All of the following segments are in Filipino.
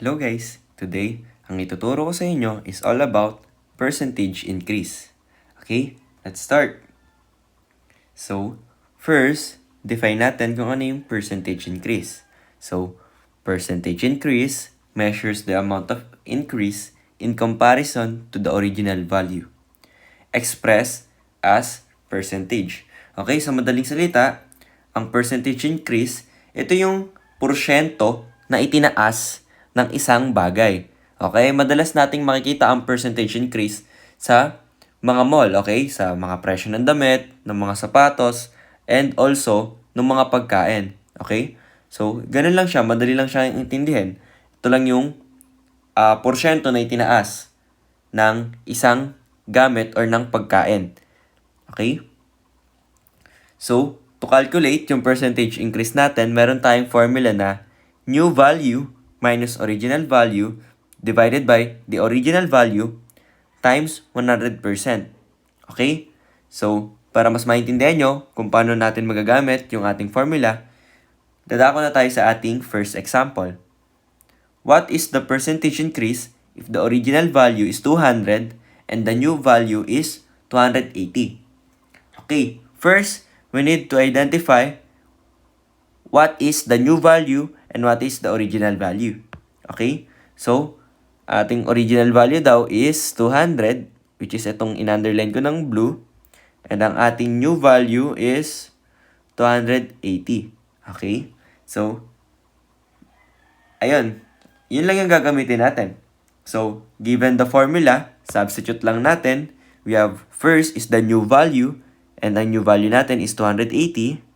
Hello guys! Today, ang ituturo ko sa inyo is all about percentage increase. Okay, let's start! So, first, define natin kung ano yung percentage increase. So, percentage increase measures the amount of increase in comparison to the original value, expressed as percentage. Okay, sa madaling salita, ang percentage increase, ito yung porsyento na itinaas ng isang bagay. Okay, madalas nating makikita ang percentage increase sa mga mall, okay? Sa mga presyo ng damit, ng mga sapatos, and also ng mga pagkain. Okay? So, ganun lang siya, madali lang siya intindihin. Ito lang yung porsyento na itinaas ng isang gamit or ng pagkain. Okay? So, to calculate yung percentage increase natin, meron tayong formula na new value minus original value divided by the original value times 100%. Okay? So, para mas maintindihan nyo kung paano natin magagamit yung ating formula, dadako na tayo sa ating first example. What is the percentage increase if the original value is 200 and the new value is 280? Okay, first, we need to identify what is the new value and what is the original value. Okay, so, ating original value daw is 200, which is itong in-underline ko ng blue. And ang ating new value is 280. Okay, so, ayun. Yun lang yung gagamitin natin. So, given the formula, substitute lang natin. We have first is the new value. And ang new value natin is 280.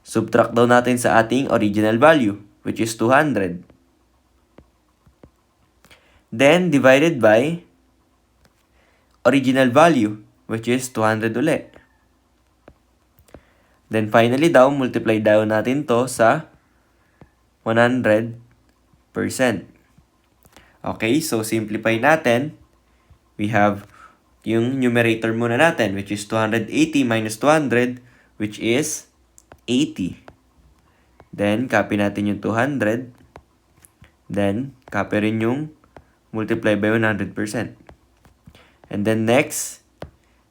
Subtract daw natin sa ating original value, which is 200. Then, divided by original value, which is 200 ulit. Then, finally daw, multiply daw natin to sa 100%. Okay, so simplify natin. We have yung numerator muna natin, which is 280 minus 200, which is 80. Then, copy natin yung 200. Then, copy rin yung multiply by 100%. And then next,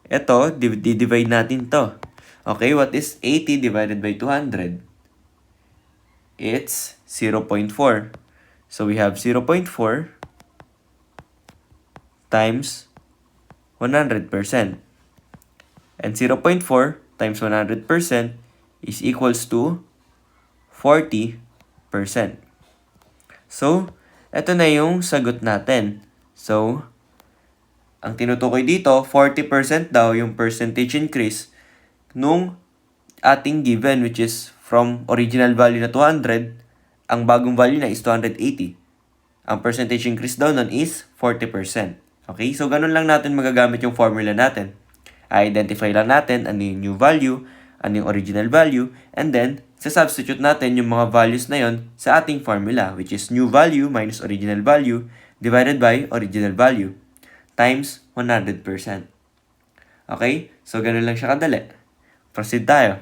ito, divide natin to. Okay, what is 80 divided by 200? It's 0.4. So, we have 0.4 times 100%. And 0.4 times 100% is equals to 40%. So, ito na yung sagot natin. So, ang tinutukoy dito, 40% daw yung percentage increase nung ating given, which is from original value na 200, ang bagong value na is 280. Ang percentage increase daw nun is 40%. Okay, so ganun lang natin magagamit yung formula natin. I-identify lang natin ano yung new value, ano yung original value, and then, substitute natin yung mga values na yon sa ating formula, which is new value minus original value divided by original value times 100%. Okay, so ganun lang siya kadali. Proceed tayo.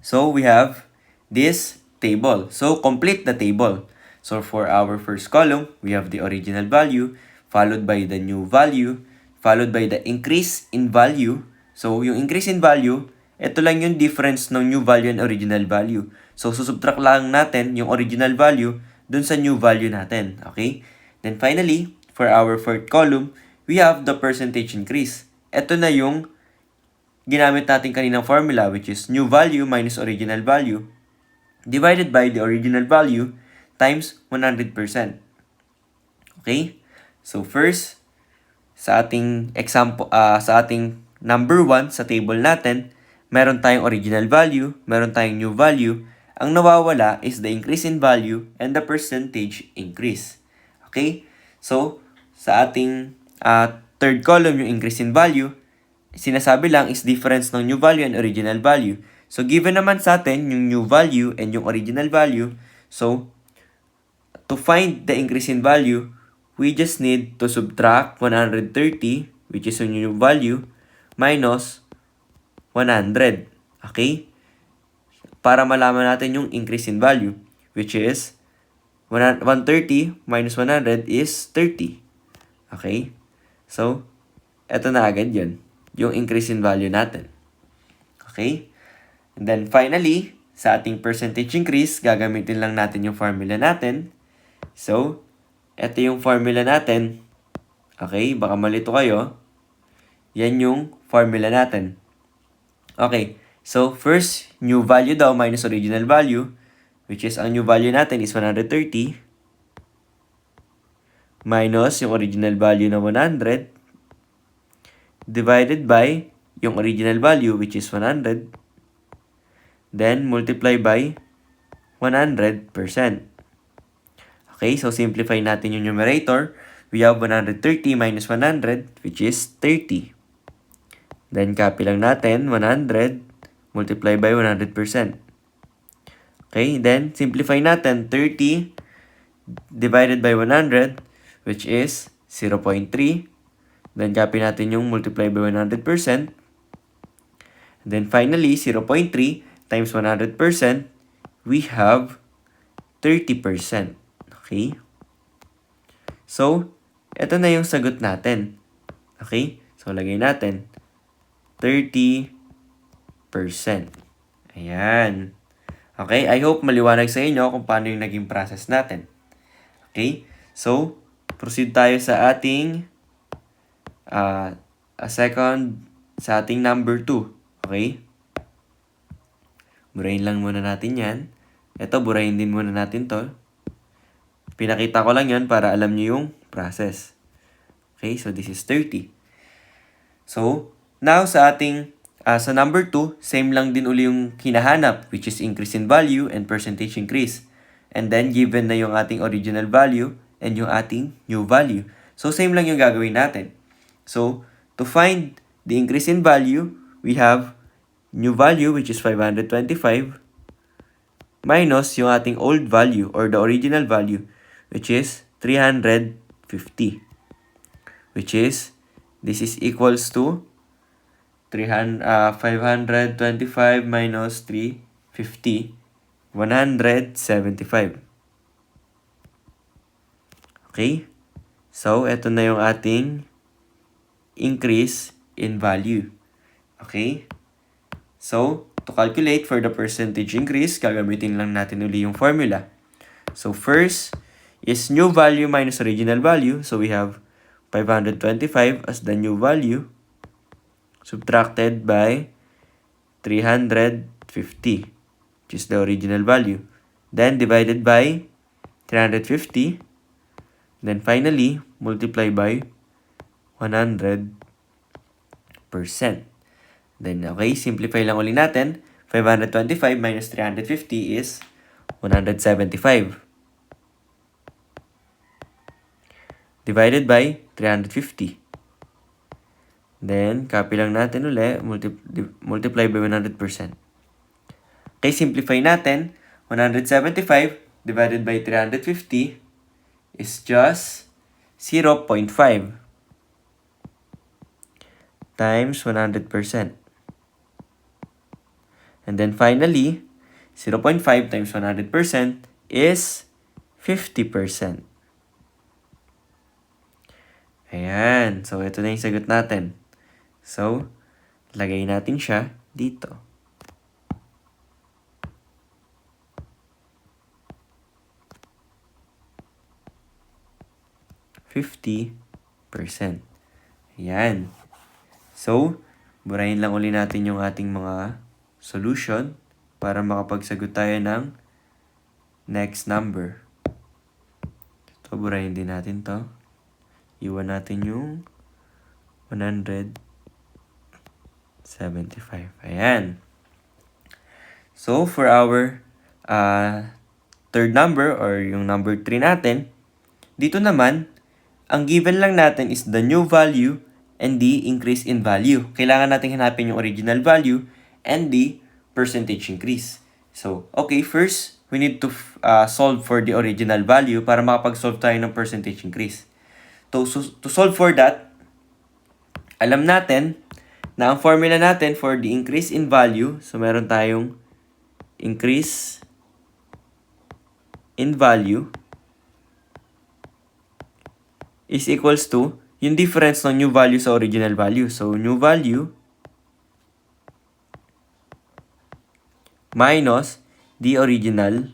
So, we have this table. So, complete the table. So, for our first column, we have the original value, followed by the new value, followed by the increase in value. So, yung increase in value, ito lang yung difference ng new value and original value. So, susubtract lang natin yung original value dun sa new value natin. Okay? Then, finally, for our fourth column, we have the percentage increase. Ito na yung ginamit natin kaninang formula, which is new value minus original value divided by the original value times 100%. Okay? So first, sa ating example, sa ating number 1 sa table natin, meron tayong original value, meron tayong new value. Ang nawawala is the increase in value and the percentage increase. Okay? So, sa ating third column, yung increase in value, sinasabi lang is difference ng new value and original value. So, given naman sa atin yung new value and yung original value, so, to find the increase in value, we just need to subtract 130, which is yung new value, minus 100. Okay? Para malaman natin yung increase in value, which is 130 minus 100 is 30. Okay? So, eto na agad yun. Yung increase in value natin. Okay? And then finally, sa ating percentage increase, gagamitin lang natin yung formula natin. So, eto yung formula natin. Okay? Baka malito kayo. Yan yung formula natin. Okay. So, first, new value daw minus original value, which is ang new value natin is 130 minus yung original value na 100 divided by yung original value, which is 100, then multiply by 100%. Okay, so simplify natin yung numerator. We have 130 minus 100, which is 30. Then copy lang natin, 100 multiply by 100%. Okay, then simplify natin, 30 divided by 100, which is 0.3. Then copy natin yung multiply by 100%. Then finally, 0.3 times 100%, we have 30%. Okay? So, ito na yung sagot natin. Okay? So, lagay natin 30%. Ayan. Okay? I hope maliwanag sa inyo kung paano yung naging process natin. Okay? So, proceed tayo sa ating sa ating number 2. Okay? Burahin lang muna natin yan. Ito, burahin din muna natin to. Pinakita ko lang yan para alam nyo yung process. Okay, so this is 30. So, now sa ating, sa number 2, same lang din uli yung hinahanap, which is increase in value and percentage increase. And then, given na yung ating original value and yung ating new value. So, same lang yung gagawin natin. So, to find the increase in value, we have new value, which is 525, minus yung ating old value or the original value, which is 350. Which is, this is equals to 525 minus 350, 175. Okay? So, ito na yung ating increase in value. Okay? So, to calculate for the percentage increase, gagamitin lang natin uli yung formula. So, first is new value minus original value. So, we have 525 as the new value subtracted by 350, which is the original value. Then, divided by 350. Then, finally, multiply by 100%. Then, okay, simplify lang ulit natin. 525 minus 350 is 175. Divided by 350. Then, copy lang natin ulit, multiply by 100%. Okay, simplify natin. 175 divided by 350 is just 0.5 times 100%. And then finally, 0.5 times 100% is 50%. Ayan. So, ito na yung sagot natin. So, lagay natin siya dito. %50. Ayan. So, burahin lang uli natin yung ating mga solution para makapagsagot tayo ng next number. So, burahin din natin to. Iwan natin yung 175. Ayan. So, for our third number or yung number 3 natin, dito naman, ang given lang natin is the new value and the increase in value. Kailangan natin hanapin yung original value and the percentage increase. So, okay, first, we need to solve for the original value para makapag-solve tayo ng percentage increase. To solve for that, alam natin na ang formula natin for the increase in value, so meron tayong increase in value is equals to yung difference ng new value sa original value. So, new value minus the original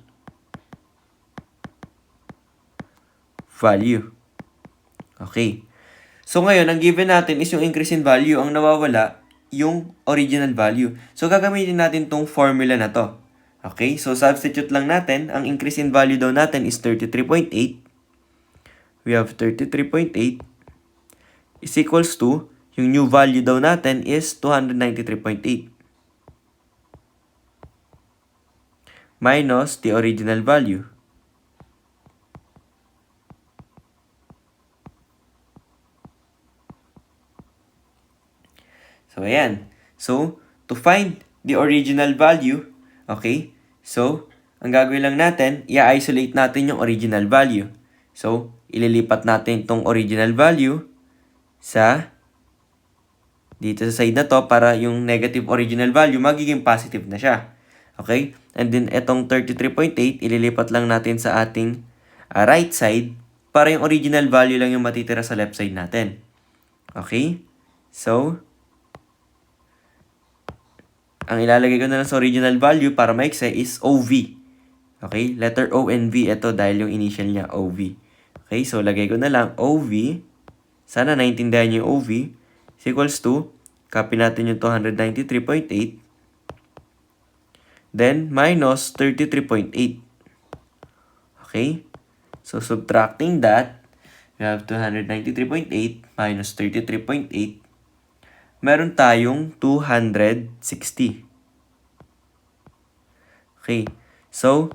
value. Okay. So, ngayon, ang given natin is yung increase in value. Ang nawawala, yung original value. So, gagamitin natin tong formula na to. Okay? So, substitute lang natin. Ang increase in value daw natin is 33.8. We have 33.8 is equals to, yung new value daw natin is 293.8. Minus the original value. So, ayan. So, to find the original value, okay? So, ang gagawin lang natin, i-isolate natin yung original value. So, ililipat natin tong original value sa dito sa side na to para yung negative original value magiging positive na siya. Okay? And then, etong 33.8, ililipat lang natin sa ating right side para yung original value lang yung matitira sa left side natin. Okay? So, ang ilalagay ko na lang sa original value para maikse is OV. Okay? Letter O and V. Ito dahil yung initial niya, OV. Okay? So, lagay ko na lang OV. Sana naintindihan niyo yung OV. Is equals to, copy natin yung 293.8. Then, minus 33.8. Okay? So, subtracting that, we have 293.8 minus 33.8. Meron tayong 260. Okay. So,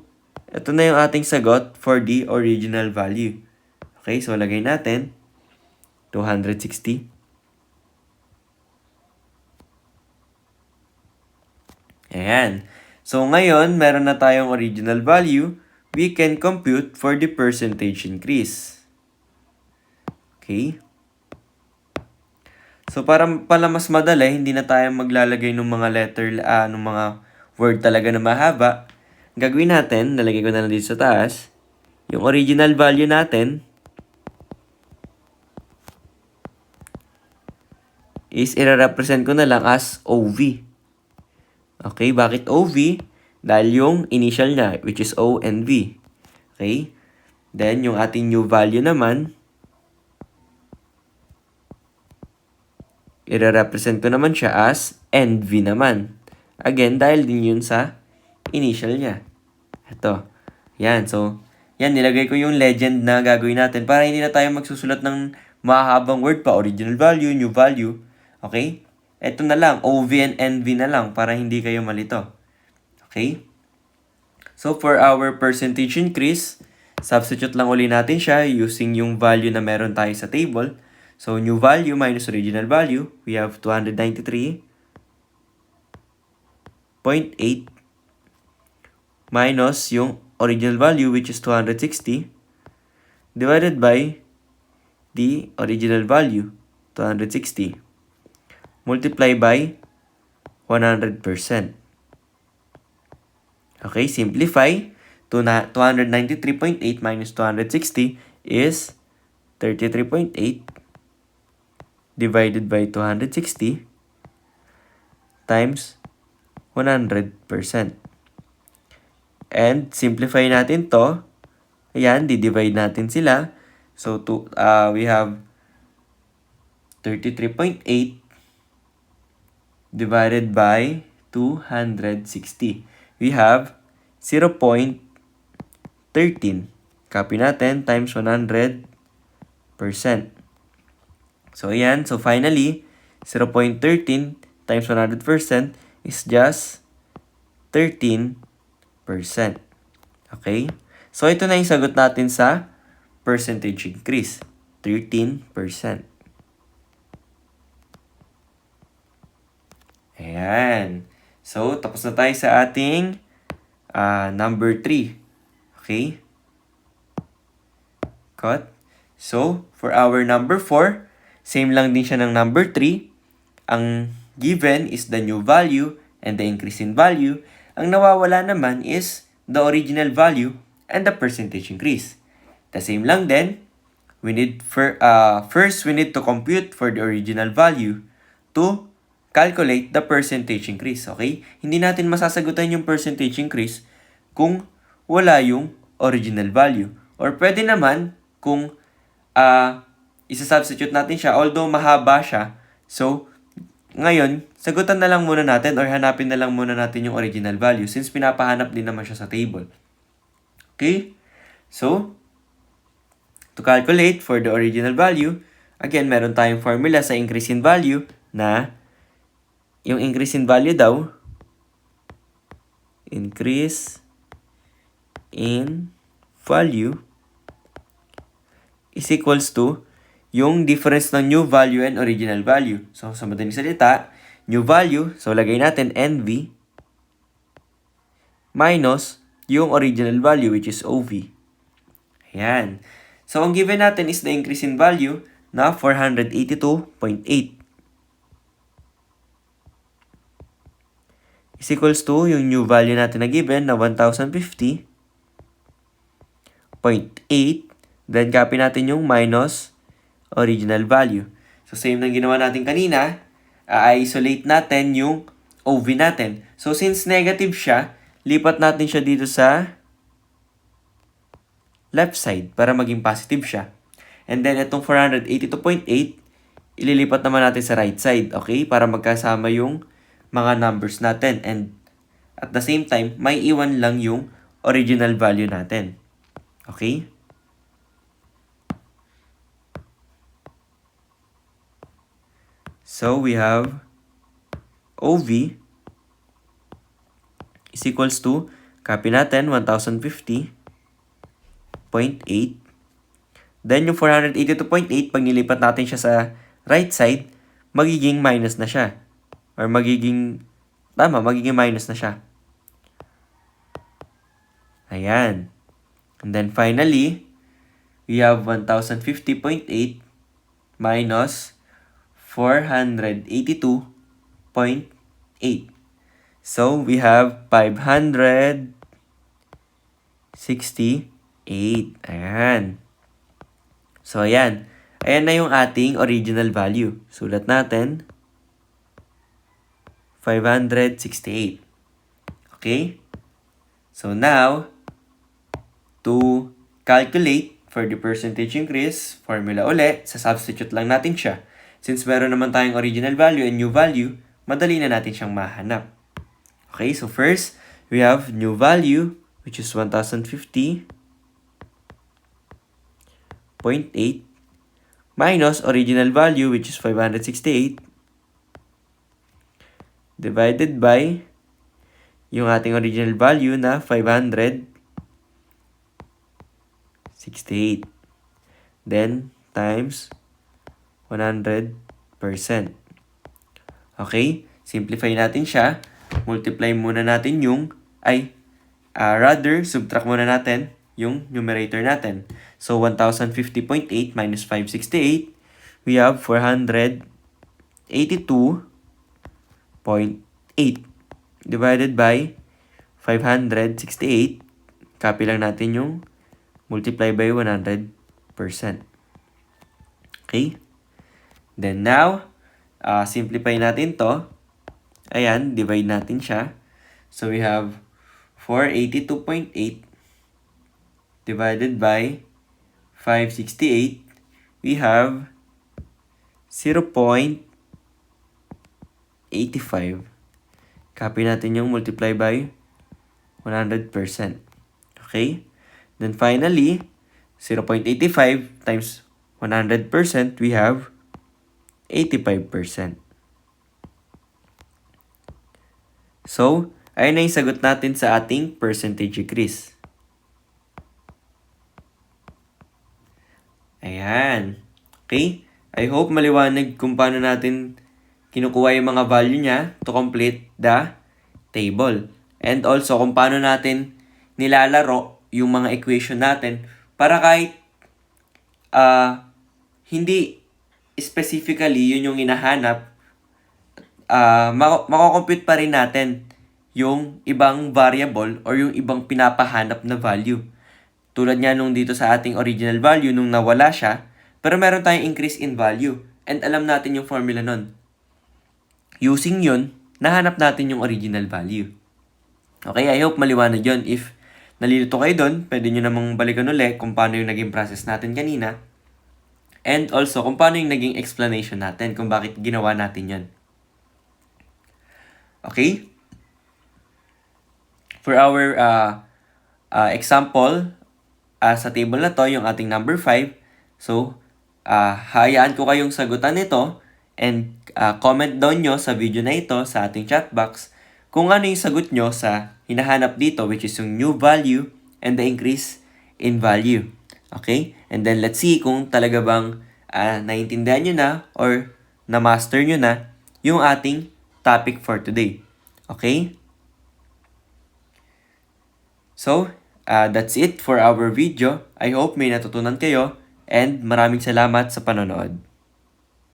ito na yung ating sagot for the original value. Okay, so lagay natin 260. Ayan. So, ngayon, meron na tayong original value. We can compute for the percentage increase. Okay. So, para mas madali, hindi na tayo maglalagay ng mga letter, ng mga word talaga na mahaba. Ang gagawin natin, nalagay ko na lang dito sa taas, yung original value natin is i-represent ko na lang as OV. Okay, bakit OV? Dahil yung initial niya, which is O and V. Okay? Then, yung ating new value naman, i-represent ko naman siya as NV naman. Again, dahil din yun sa initial niya. Ito. Yan. So, yan. Nilagay ko yung legend na gagawin natin para hindi na tayo magsusulat ng mahabang word pa. Original value, new value. Okay? Ito na lang. OV and NV na lang para hindi kayo malito. Okay? So, for our percentage increase, substitute lang uli natin siya using yung value na meron tayo sa table. So, new value minus original value, we have 293.8 minus yung original value, which is 260, divided by the original value, 260, multiply by 100%. Okay, simplify. 293.8 minus 260 is 33.8 divided by 260 times 100%. And simplify natin to. Ayan, di-divide natin sila. So, we have 33.8 divided by 260. We have 0.13. Copy natin times 100%. So, ayan. So, finally, 0.13 times 100% is just 13%. Okay? So, ito na yung sagot natin sa percentage increase. 13%. Ayan. So, tapos na tayo sa ating number 3. Okay? Cut. So, for our number 4, same lang din siya ng number 3. Ang given is the new value and the increase in value. Ang nawawala naman is the original value and the percentage increase. The same lang din. first we need to compute for the original value to calculate the percentage increase, okay? Hindi natin masasagutan yung percentage increase kung wala yung original value. Or pwede naman kung isa-substitute natin siya, although mahaba siya. So, ngayon, sagutan na lang muna natin or hanapin na lang muna natin yung original value since pinapahanap din naman siya sa table. Okay? So, to calculate for the original value, again, meron tayong formula sa increase in value na yung increase in value daw, increase in value is equals to yung difference ng new value and original value. So, sa madaling salita, new value, so lagay natin NV minus yung original value which is OV. Ayan. So, ang given natin is the increase in value na 482.8 is equals to yung new value natin na given na 1,050.8. Then, copy natin yung minus original value. So, same na ginawa natin kanina, i-isolate natin yung OV natin. So, since negative siya, lipat natin siya dito sa left side para maging positive siya. And then, itong 482.8, ililipat naman natin sa right side, okay? Para magkasama yung mga numbers natin. And at the same time, may iwan lang yung original value natin. Okay? So, we have OV is equals to, copy natin, 1,050.8. Then, yung 482.8, pag nilipat natin siya sa right side, magiging minus na siya. Or magiging minus na siya. Ayan. And then, finally, we have 1,050.8 minus 482.8. So, we have 568. Ayan. So, ayan. Ayan na yung ating original value. Sulat natin. 568. Okay? So, now, to calculate for the percentage increase, formula ulit, sa-substitute lang natin siya. Since meron naman tayong original value and new value, madali na natin siyang mahanap. Okay, so first, we have new value, which is 1,050.8 minus original value, which is 568, divided by yung ating original value na 568. Then, times 100%. Okay? Simplify natin siya. Multiply muna natin yung, subtract muna natin yung numerator natin. So, 1,050.8 minus 568, we have 482.8 divided by 568. Copy lang natin yung multiply by 100%. Okay? Then now, simplify natin to. Ayan, divide natin siya. So, we have 482.8 divided by 568. We have 0.85. Copy natin yung multiply by 100%. Okay? Then finally, 0.85 times 100%, we have 85%. So, ayun na yung sagot natin sa ating percentage increase. Ayan. Okay? I hope maliwanag kung paano natin kinukuha yung mga value niya to complete the table. And also kung paano natin nilalaro yung mga equation natin para kahit hindi specifically yun yung hinahanap, mako-compute pa rin natin yung ibang variable or yung ibang pinapahanap na value Tulad nga nung dito sa ating original value nung nawala siya, pero meron tayong increase in value. And alam natin yung formula nun. Using yun, nahanap natin yung original value. Okay, I hope maliwanag yun. If nalilito kayo doon, pwede nyo namang balikan ulit kung paano yung naging process natin kanina. And also, kung paano yung naging explanation natin, kung bakit ginawa natin yun. Okay? For our example, sa table na to, yung ating number 5. So, hayaan ko kayong sagutan nito and comment down nyo sa video na ito sa ating chat box kung ano yung sagot nyo sa hinahanap dito, which is yung new value and the increase in value. Okay? And then let's see kung talaga bang naintindihan nyo na or na-master nyo na yung ating topic for today. Okay? So, that's it for our video. I hope may natutunan kayo and maraming salamat sa panonood.